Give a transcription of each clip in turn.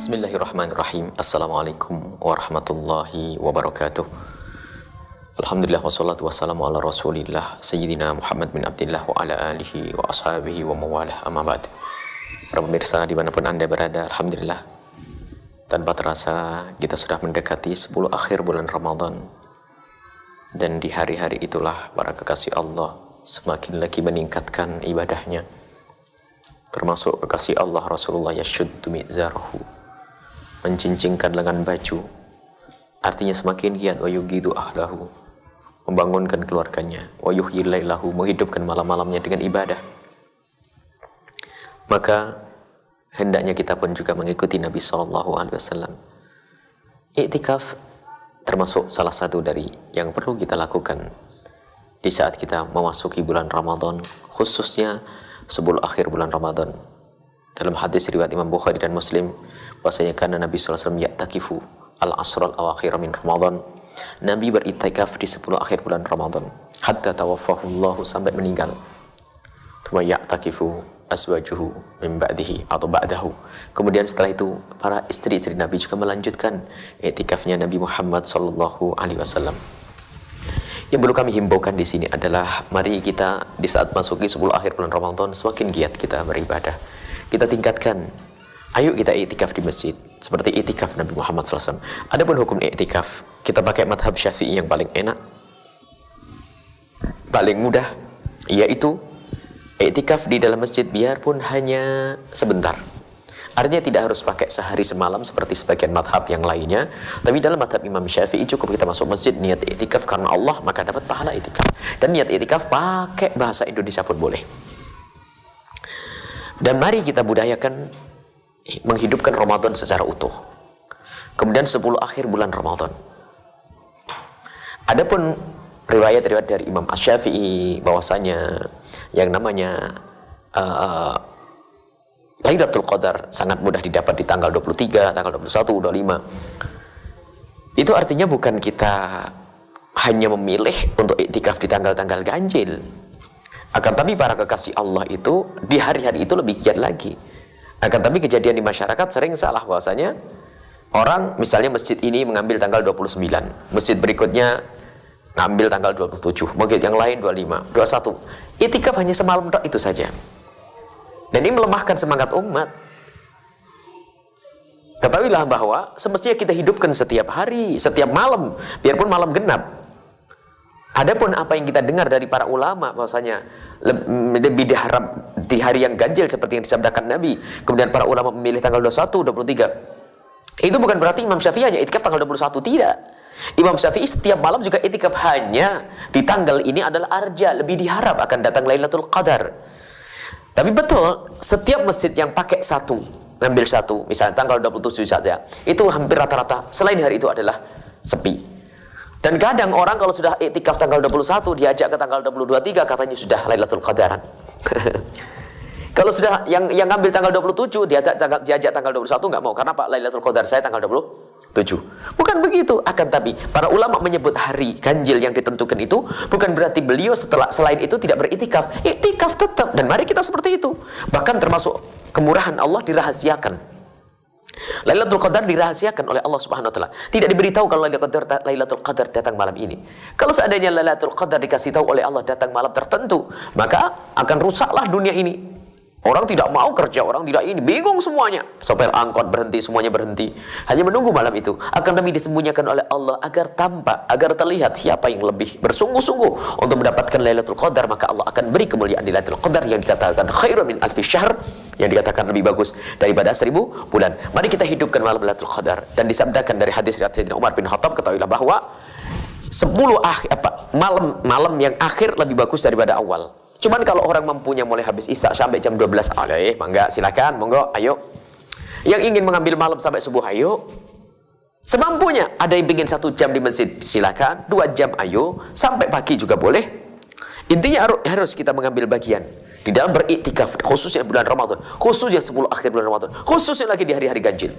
Bismillahirrahmanirrahim. Assalamualaikum warahmatullahi wabarakatuh. Alhamdulillah wassalatu wassalamu ala rasulillah Sayyidina Muhammad bin Abdillah wa ala alihi wa ashabihi wa mawalah, amma ba'd. Para pemirsa dimanapun anda berada, Alhamdulillah, tanpa terasa kita sudah mendekati 10 akhir bulan Ramadan. Dan di hari-hari itulah para kekasih Allah semakin lagi meningkatkan ibadahnya, termasuk kekasih Allah Rasulullah yashuddu mi'zarahu, mencincingkan lengan baju, artinya semakin giat, wa yugidu ahlahu, membangunkan keluarganya, wa yuhyil lailahu, menghidupkan malam-malamnya dengan ibadah. Maka hendaknya kita pun juga mengikuti Nabi SAW. Iktikaf termasuk salah satu dari yang perlu kita lakukan di saat kita memasuki bulan Ramadan, khususnya 10 akhir bulan Ramadan. Dalam hadis riwayat Imam Bukhari dan Muslim, bahwasanya karena Nabi SAW ya'takifu al-asral awakhir min Ramadan, Nabi beriktikaf di 10 akhir bulan Ramadan hatta tawaffahullahu, sampai meninggal. Tsumma ya'takifu aswajuhu min ba'dihi atau ba'dahu. Kemudian setelah itu para istri-istri Nabi juga melanjutkan iktikafnya Nabi Muhammad sallallahu alaihi wasallam. Yang perlu kami himbaukan di sini adalah mari kita di saat masuki 10 akhir bulan Ramadan semakin giat kita beribadah. Kita tingkatkan. Ayo kita iktikaf di masjid seperti iktikaf Nabi Muhammad SAW. Adapun hukum iktikaf, kita pakai madhab Syafi'i yang paling enak, paling mudah, yaitu iktikaf di dalam masjid biarpun hanya sebentar. Artinya tidak harus pakai sehari semalam seperti sebagian madhab yang lainnya. Tapi dalam madhab Imam Syafi'i cukup kita masuk masjid niat iktikaf karena Allah, maka dapat pahala iktikaf. Dan niat iktikaf pakai bahasa Indonesia pun boleh. Dan mari kita budayakan menghidupkan Ramadan secara utuh. Kemudian 10 akhir bulan Ramadan. Adapun riwayat-riwayat dari Imam Asy-Syafi'i bahwasanya yang namanya Lailatul Qadar sangat mudah didapat di tanggal 23, tanggal 21, 25. Itu artinya bukan kita hanya memilih untuk iktikaf di tanggal-tanggal ganjil. Akan tapi para kekasih Allah itu di hari-hari itu lebih giat lagi. Akan tapi kejadian di masyarakat sering salah bahwasanya orang misalnya masjid ini mengambil tanggal 29, masjid berikutnya ngambil tanggal 27, mungkin yang lain 25, 21. Iktikaf hanya semalam itu saja. Dan ini melemahkan semangat umat. Ketahuilah bahwa semestinya kita hidupkan setiap hari, setiap malam, biarpun malam genap. Adapun apa yang kita dengar dari para ulama bahwasanya lebih diharap di hari yang ganjil seperti yang disabdakan Nabi, kemudian para ulama memilih tanggal 21, 23. Itu bukan berarti Imam Syafi'i hanya iktikaf tanggal 21, tidak. Imam Syafi'i setiap malam juga iktikaf, hanya di tanggal ini adalah arja, lebih diharap akan datang Lailatul Qadar. Tapi betul, setiap masjid yang pakai satu, ngambil satu, misalnya tanggal 27 saja, itu hampir rata-rata selain hari itu adalah sepi. Dan kadang orang kalau sudah iktikaf tanggal 21, diajak ke tanggal 22, 23, katanya sudah Lailatul Qadaran. Kalau sudah yang ngambil tanggal 27, diajak tanggal 21, nggak mau. Karena Pak, Lailatul Qadar saya tanggal 27. Bukan begitu. Akan tapi para ulama menyebut hari ganjil yang ditentukan itu bukan berarti beliau selain itu tidak beriktikaf. Iktikaf tetap. Dan mari kita seperti itu. Bahkan termasuk kemurahan Allah dirahasiakan. Lailatul Qadar dirahasiakan oleh Allah Subhanahu wa taala. Tidak diberitahu kalau Lailatul Qadar datang malam ini. Kalau seandainya Lailatul Qadar dikasih tahu oleh Allah datang malam tertentu, maka akan rusaklah dunia ini. Orang tidak mau kerja, orang tidak ini, bingung semuanya. Sopir angkot berhenti, semuanya berhenti. Hanya menunggu malam itu. Akan tapi disembunyikan oleh Allah agar tampak, agar terlihat siapa yang lebih bersungguh-sungguh untuk mendapatkan Lailatul Qadar, maka Allah akan beri kemuliaan di Lailatul Qadar yang dikatakan khairun min alfi syahr, yang dikatakan lebih bagus daripada 1000 bulan. Mari kita hidupkan malam Lailatul Qadar. Dan disabdakan dari hadis riwayat Sayyidina Umar bin Khattab, ketahuilah bahwa 10 malam yang akhir lebih bagus daripada awal. Cuman kalau orang mampunya mulai habis isya sampai jam 12, mangga silakan, monggo, ayo. Yang ingin mengambil malam sampai subuh, ayo. Semampunya. Ada yang ingin 1 jam di masjid, silakan. 2 jam, ayo. Sampai pagi juga boleh. Intinya harus kita mengambil bagian di dalam beriktikaf, khususnya bulan Ramadan, khususnya 10 akhir bulan Ramadan, khususnya lagi di hari-hari ganjil.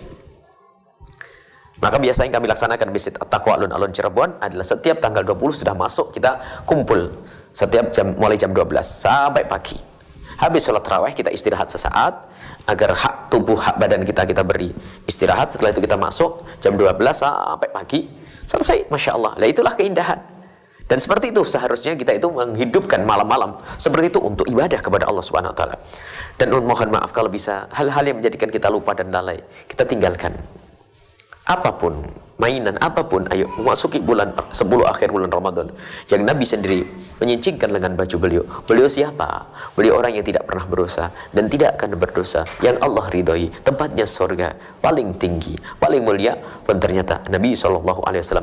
Maka biasanya kami laksanakan Masjid At-Taqwa Alun-Alun Cirebon adalah setiap tanggal 20 sudah masuk, kita kumpul setiap jam, mulai jam 12 sampai pagi. Habis sholat tarawih kita istirahat sesaat agar hak tubuh, hak badan kita beri istirahat. Setelah itu kita masuk jam 12 sampai pagi, selesai. Masya Allah. Nah, itulah keindahan. Dan seperti itu seharusnya kita itu menghidupkan malam-malam seperti itu untuk ibadah kepada Allah Subhanahu wa taala. Dan mohon maaf kalau bisa hal-hal yang menjadikan kita lupa dan lalai kita tinggalkan. Apapun, mainan apapun, ayo masuki bulan 10 akhir bulan Ramadan yang Nabi sendiri menyincingkan lengan baju beliau. Beliau siapa? Beliau orang yang tidak pernah berdosa dan tidak akan berdosa, yang Allah ridhoi, tempatnya surga paling tinggi, paling mulia. Dan ternyata Nabi SAW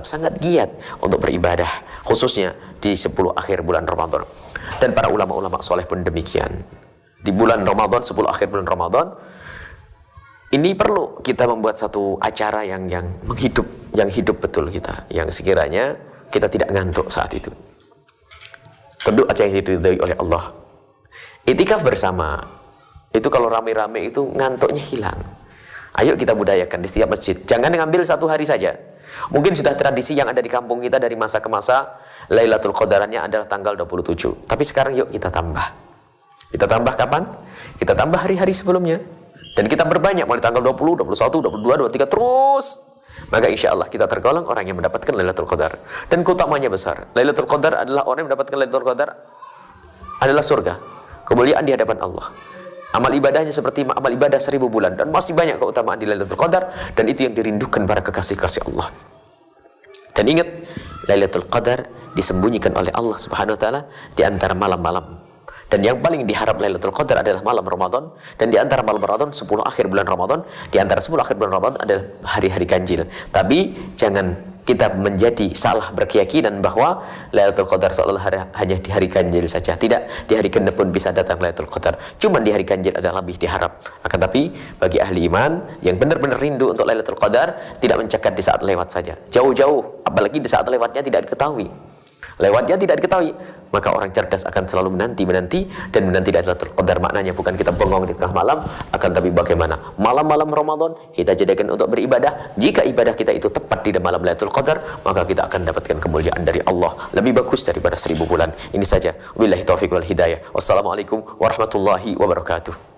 sangat giat untuk beribadah, khususnya di 10 akhir bulan Ramadan. Dan para ulama-ulama soleh pun demikian. Di bulan Ramadan, 10 akhir bulan Ramadan, ini perlu kita membuat satu acara yang menghidup, yang hidup betul kita, yang sekiranya kita tidak ngantuk saat itu. Tentu acara yang diridhoi oleh Allah. Itikaf bersama, itu kalau rame-rame itu ngantuknya hilang. Ayo kita budayakan di setiap masjid. Jangan ngambil satu hari saja. Mungkin sudah tradisi yang ada di kampung kita dari masa ke masa, Lailatul Qadarannya adalah tanggal 27. Tapi sekarang yuk kita tambah. Kita tambah kapan? Kita tambah hari-hari sebelumnya. Dan kita berbanyak mulai tanggal 20, 21, 22, 23 terus. Maka insya Allah kita tergolong orang yang mendapatkan Lailatul Qadar. Dan keutamanya besar. Lailatul Qadar adalah orang yang mendapatkan Lailatul Qadar adalah surga, kemuliaan di hadapan Allah. Amal ibadahnya seperti amal ibadah 1000 bulan. Dan masih banyak keutamaan di Lailatul Qadar. Dan itu yang dirindukan para kekasih-kasih Allah. Dan ingat, Lailatul Qadar disembunyikan oleh Allah Subhanahu wa taala di antara malam-malam. Dan yang paling diharap Lailatul Qadar adalah malam Ramadan. Dan di antara malam Ramadan, 10 akhir bulan Ramadan, di antara 10 akhir bulan Ramadan adalah hari-hari ganjil. Tapi jangan kita menjadi salah berkeyakinan bahwa Lailatul Qadar seolah hanya di hari ganjil saja. Tidak, di hari genep pun bisa datang Lailatul Qadar. Cuma di hari ganjil adalah lebih diharap. Akan tapi bagi ahli iman yang benar-benar rindu untuk Lailatul Qadar, tidak mencekat di saat lewat saja. Jauh-jauh, apalagi di saat lewatnya tidak diketahui. Lewatnya tidak diketahui, maka orang cerdas akan selalu menanti dan menanti Lailatul Qadar. Maknanya bukan kita bengong di tengah malam, akan tapi bagaimana malam-malam Ramadan kita jadikan untuk beribadah. Jika ibadah kita itu tepat di malam Lailatul Qadar, maka kita akan dapatkan kemuliaan dari Allah lebih bagus daripada 1000 bulan. Ini saja. Wabillahi taufiq wal hidayah. Wassalamualaikum warahmatullahi wabarakatuh.